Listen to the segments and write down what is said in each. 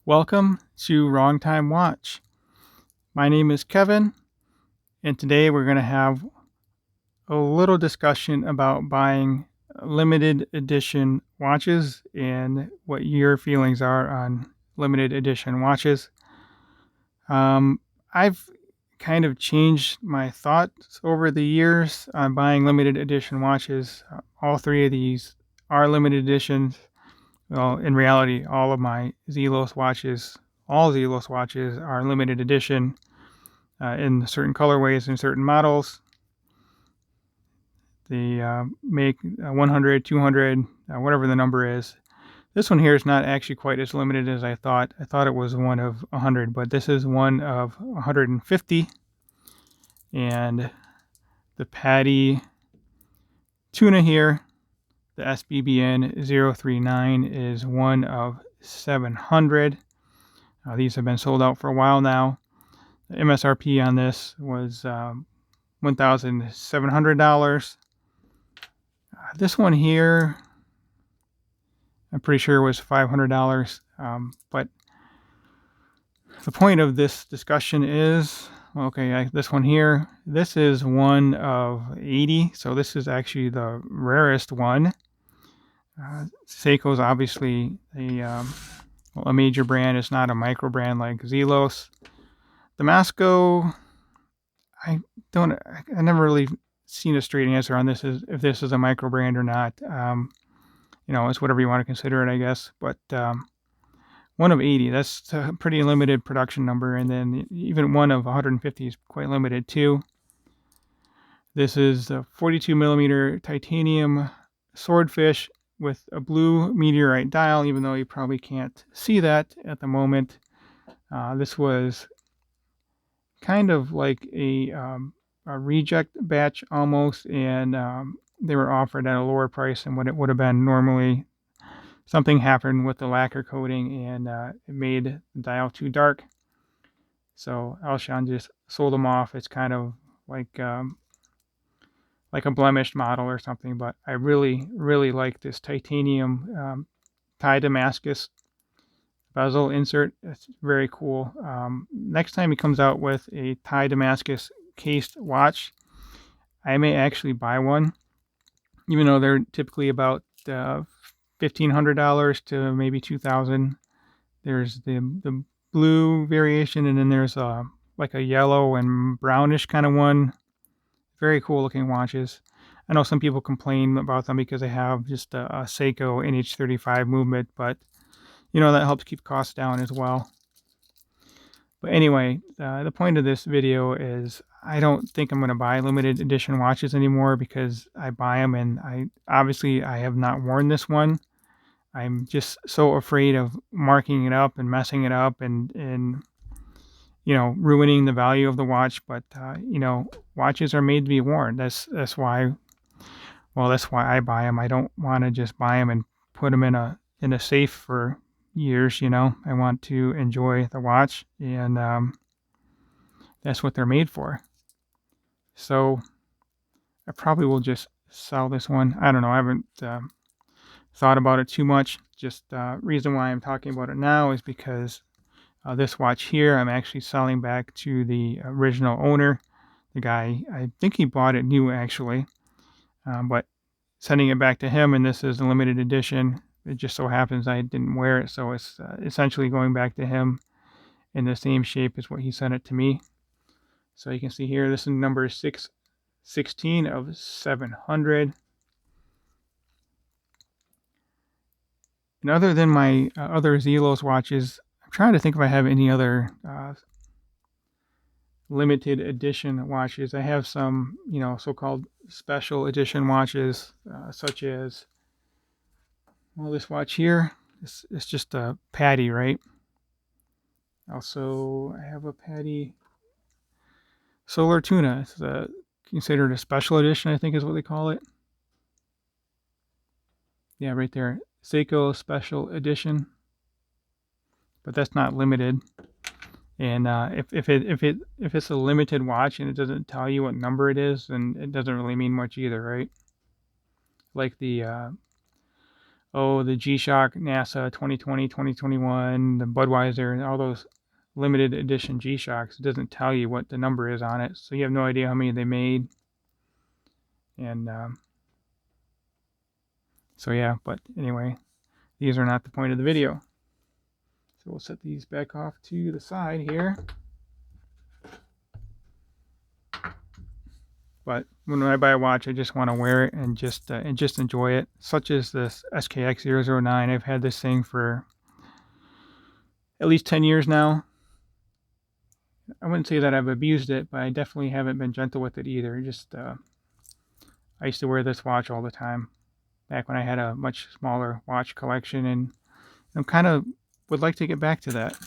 Welcome to Wrong Time Watch. My name is Kevin, and today we're going to have a little discussion about buying limited edition watches and what your feelings are on limited edition watches. I've kind of changed my thoughts over the years on buying limited edition watches. All three of these are limited editions. Well, in reality, all Zelos watches are limited edition in certain colorways and certain models. They make 100, 200, whatever the number is. This one here is not actually quite as limited as I thought. I thought it was one of 100, but this is one of 150. And the Patty tuna here, the SBBN 039, is one of 700. These have been sold out for a while now. The MSRP on this was $1,700. This one here, I'm pretty sure was $500. But the point of this discussion is, this one here, this is one of 80. So this is actually the rarest one. Seiko is obviously a major brand. It's not a micro brand like Zelos. Damasko, I never really seen a straight answer on this, if this is a micro brand or not. It's whatever you want to consider it, I guess. But one of 80, that's a pretty limited production number. And then even one of 150 is quite limited too. This is a 42 millimeter titanium Swordfish with a blue meteorite dial, even though you probably can't see that at the moment. This was kind of like a reject batch almost, and they were offered at a lower price than what it would have been normally. Something happened with the lacquer coating, and it made the dial too dark. So Alshon just sold them off. It's kind of like a blemished model or something, but I really, really like this titanium tie Damascus bezel insert. It's very cool. Next time he comes out with a tie Damascus cased watch, I may actually buy one, even though they're typically about $1,500 to maybe $2,000. There's the blue variation, and then there's like a yellow and brownish kind of one. Very cool looking watches. I know some people complain about them because they have just a Seiko NH35 movement, but that helps keep costs down as well. But anyway, the point of this video is I don't think I'm going to buy limited edition watches anymore because I buy them, and I have not worn this one. I'm just so afraid of marking it up and messing it up and ruining the value of the watch. But watches are made to be worn. That's why I buy them. I don't want to just buy them and put them in a safe for years. I want to enjoy the watch, and that's what they're made for. So I probably will just sell this one. I don't know. I haven't thought about it too much. Just reason why I'm talking about it now is because this watch here, I'm actually selling back to the original owner. The guy, I think he bought it new actually, but sending it back to him, and this is a limited edition. It just so happens I didn't wear it, so it's essentially going back to him in the same shape as what he sent it to me. So you can see here, this is number 616 of 700. And other than my other Zelos watches, I'm trying to think if I have any other limited edition watches. I have some, so-called special edition watches, such as, this watch here. It's just a Patty, right? Also, I have a Patty Solar Tuna. It's considered a special edition, I think is what they call it. Yeah, right there. Seiko Special Edition. But that's not limited. And if it's a limited watch and it doesn't tell you what number it is, then it doesn't really mean much either, right? Like the oh, the G-Shock NASA 2020, 2021, the Budweiser, all those limited edition G-Shocks. It doesn't tell you what the number is on it, so you have no idea how many they made. And so yeah, but anyway, these are not the point of the video. So we'll set these back off to the side here. But when I buy a watch, I just want to wear it and just enjoy it. Such as this SKX 009. I've had this thing for at least 10 years now. I wouldn't say that I've abused it, but I definitely haven't been gentle with it either. Just I used to wear this watch all the time back when I had a much smaller watch collection, and I kind of would like to get back to that.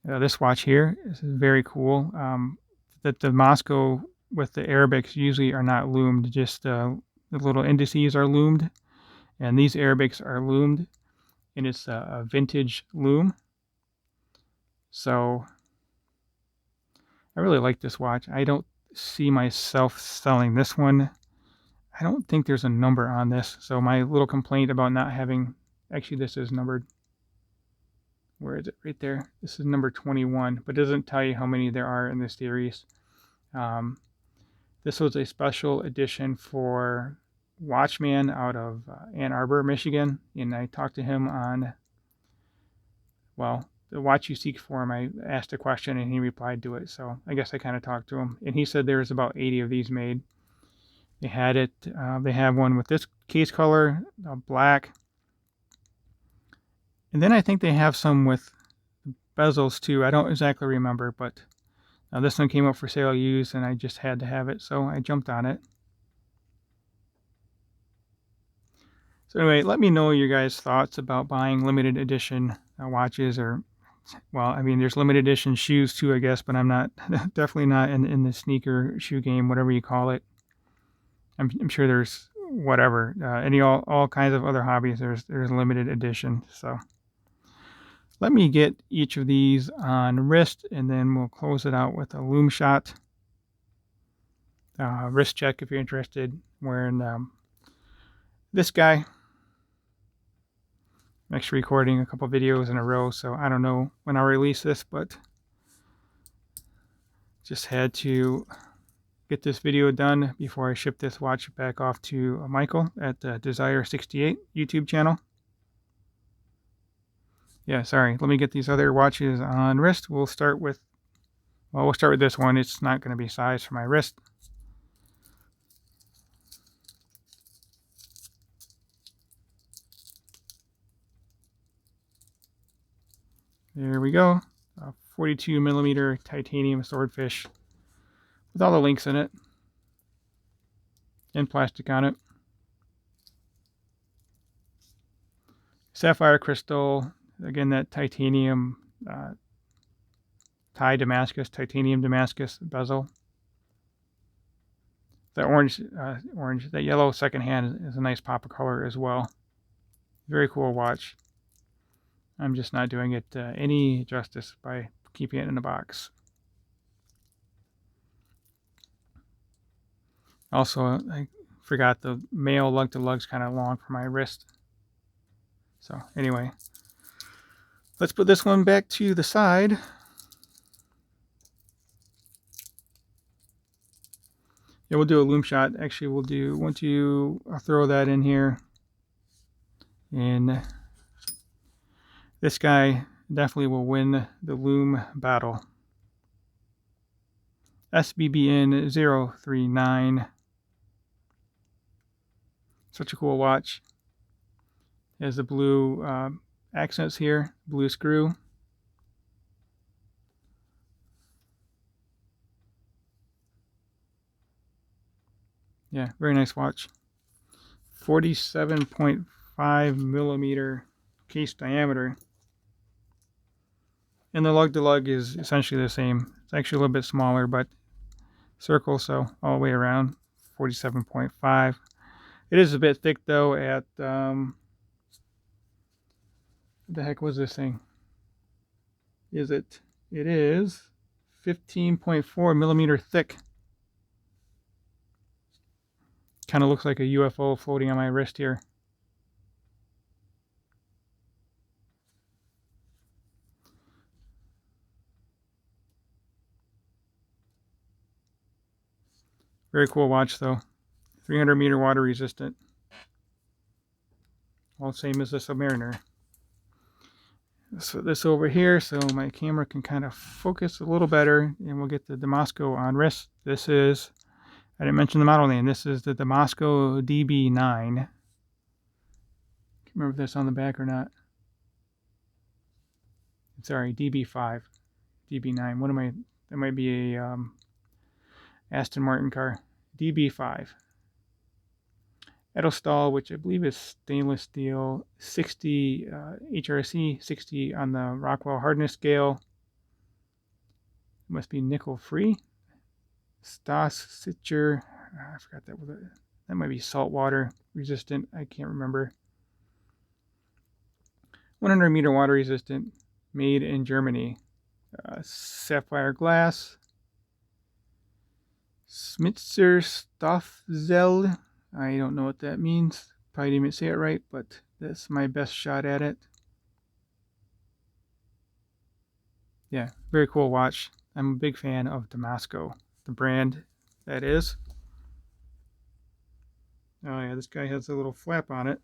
This watch here is very cool. The Damasko with the Arabics usually are not loomed, just the little indices are loomed, and these Arabics are loomed, and it's a vintage loom. So I really like this watch. I don't see myself selling this one. I don't think there's a number on this, so my little complaint about not having, actually this is numbered, where is it? Right there. This is number 21, but it doesn't tell you how many there are in this series. This was a special edition for Watchman out of Ann Arbor, Michigan, and I talked to him on, well, the Watch You Seek forum. I asked a question and he replied to it, so I guess I kind of talked to him, and he said there was about 80 of these made. They had it. They have one with this case color, black, and then I think they have some with bezels too. I don't exactly remember, but this one came up for sale used, and I just had to have it, so I jumped on it. So anyway, let me know your guys' thoughts about buying limited edition watches, or, well, I mean, there's limited edition shoes too, I guess, but I'm not, definitely not in the sneaker shoe game, whatever you call it. I'm sure there's whatever, all kinds of other hobbies. There's limited edition. So let me get each of these on wrist, and then we'll close it out with a Loom Shot wrist check if you're interested. Wearing this guy. I'm actually recording a couple videos in a row, so I don't know when I'll release this, but just had to get this video done before I ship this watch back off to Michael at the Desire68 YouTube channel. Yeah, sorry. Let me get these other watches on wrist. We'll start with this one. It's not going to be sized for my wrist. There we go. A 42 millimeter titanium Swordfish with all the links in it and plastic on it. Sapphire crystal, again, that titanium titanium Damascus bezel. That that yellow second hand is a nice pop of color as well. Very cool watch. I'm just not doing it any justice by keeping it in a box. Also, I forgot the male lug to lug's kind of long for my wrist. So anyway, let's put this one back to the side. Yeah, we'll do a Loom Shot. Actually, I'll throw that in here. And this guy definitely will win the Loom battle. SBBN 039. Such a cool watch. It has the blue accents here, blue screw. Yeah, very nice watch. 47.5 millimeter case diameter. And the lug to lug is essentially the same. It's actually a little bit smaller, but circle, so all the way around. 47.5. It is a bit thick though at what the heck was this thing? It is 15.4 millimeter thick. Kind of looks like a UFO floating on my wrist here. Very cool watch though. 300 meter water resistant. All same as the Submariner. So this over here so my camera can kind of focus a little better, and we'll get the Damasko on wrist. This is, I didn't mention the model name, this is the Damasko DB9. Can't remember if that's on the back or not. Sorry, DB5. DB9. What am I? That might be a Aston Martin car. DB5. Edelstahl, which I believe is stainless steel, 60 HRC, 60 on the Rockwell hardness scale. It must be nickel free. Stas Sitcher, I forgot that was it. That might be saltwater resistant. I can't remember. 100 meter water resistant, made in Germany. Sapphire glass. Schmitzer Stoffzell. I don't know what that means. Probably didn't even say it right, but that's my best shot at it. Yeah, very cool watch. I'm a big fan of Damasko, the brand that is. Oh yeah, this guy has a little flap on it.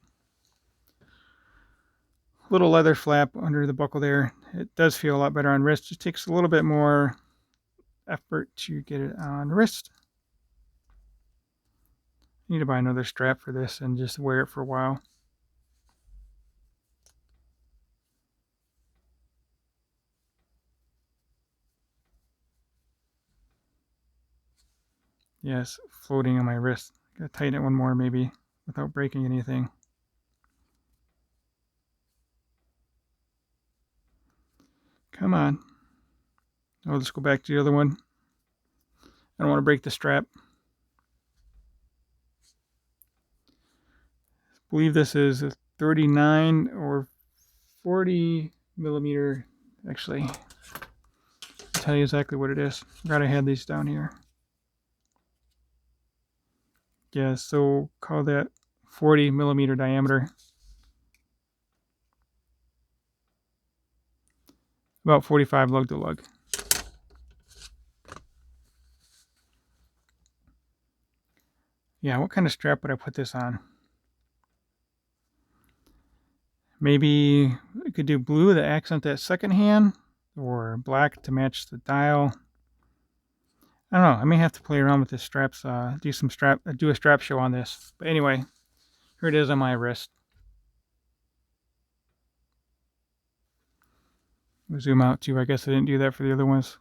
Little leather flap under the buckle there. It does feel a lot better on wrist. Just takes a little bit more effort to get it on wrist. I need to buy another strap for this and just wear it for a while. Yes, floating on my wrist. Gotta tighten it one more maybe without breaking anything. Come on. Oh, let's go back to the other one. I don't want to break the strap. I believe this is a 39 or 40 millimeter. Actually, I'll tell you exactly what it is. Forgot I had these down here. Yeah, so call that 40 millimeter diameter. About 45 lug to lug. Yeah, what kind of strap would I put this on? Maybe I could do blue to accent that second hand, or black to match the dial. I don't know. I may have to play around with the straps. Do a strap show on this. But anyway, here it is on my wrist. We'll zoom out too. I guess I didn't do that for the other ones.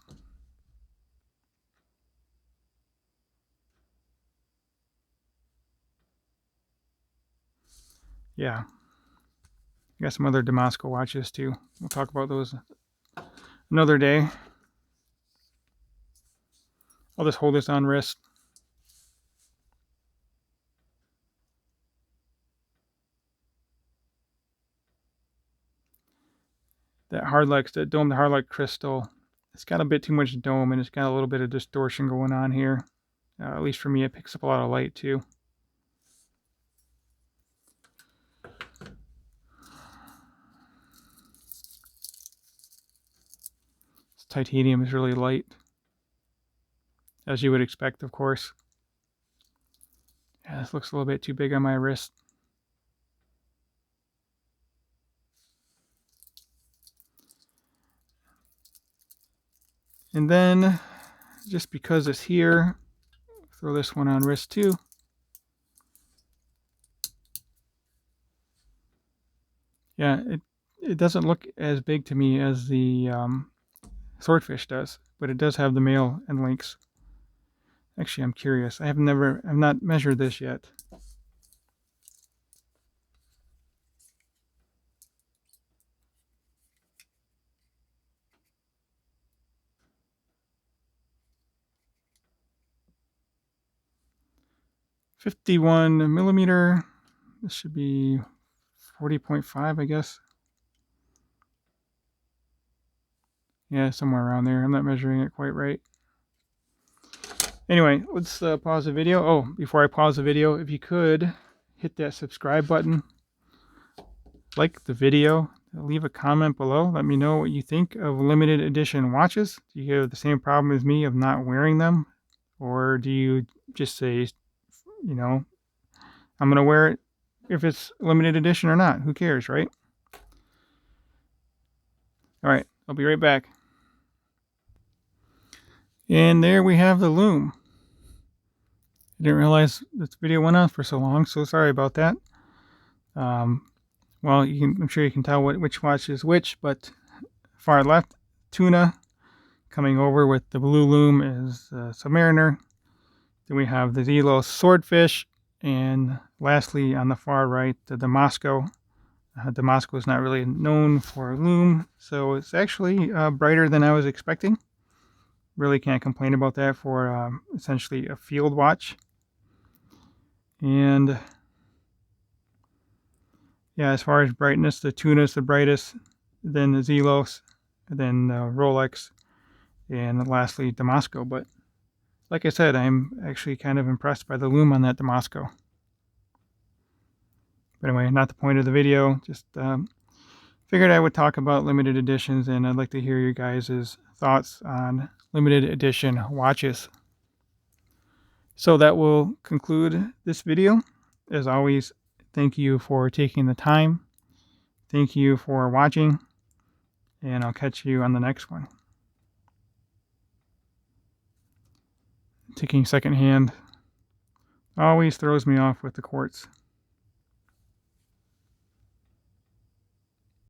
Yeah. I got some other Damasko watches too. We'll talk about those another day. I'll just hold this on wrist. That domed hardlight crystal. It's got a bit too much dome and it's got a little bit of distortion going on here. At least for me, it picks up a lot of light too. This titanium is really light, as you would expect, of course. Yeah, this looks a little bit too big on my wrist. And then, just because it's here, throw this one on wrist too. Yeah, it doesn't look as big to me as the Swordfish does, but it does have the male end links. Actually, I'm curious. I've not measured this yet. .51 millimeter. This should be 40.5, I guess. Yeah, somewhere around there. I'm not measuring it quite right. Anyway, let's pause the video. Oh, before I pause the video, if you could hit that subscribe button, like the video, leave a comment below. Let me know what you think of limited edition watches. Do you have the same problem as me of not wearing them? Or do you just say, you know, I'm going to wear it if it's limited edition or not. Who cares, right? All right, I'll be right back. And there we have the Loom. I didn't realize this video went on for so long, so sorry about that. Well, I'm sure you can tell which watch is which, but far left, Tuna. Coming over with the blue Loom is Submariner. Then we have the Zelos Swordfish. And lastly, on the far right, the Damasko. Damasko is not really known for Loom, so it's actually brighter than I was expecting. Really can't complain about that for essentially a field watch. And yeah, as far as brightness, the Tuna is the brightest, then the Zelos, then Rolex, and lastly Damasko. But like I said, I'm actually kind of impressed by the Loom on that Damasko. But anyway, not the point of the video. Just figured I would talk about limited editions, and I'd like to hear your guys' thoughts on limited edition watches. So that will conclude this video. As always, thank you for taking the time. Thank you for watching, and I'll catch you on the next one. Taking secondhand always throws me off with the quartz.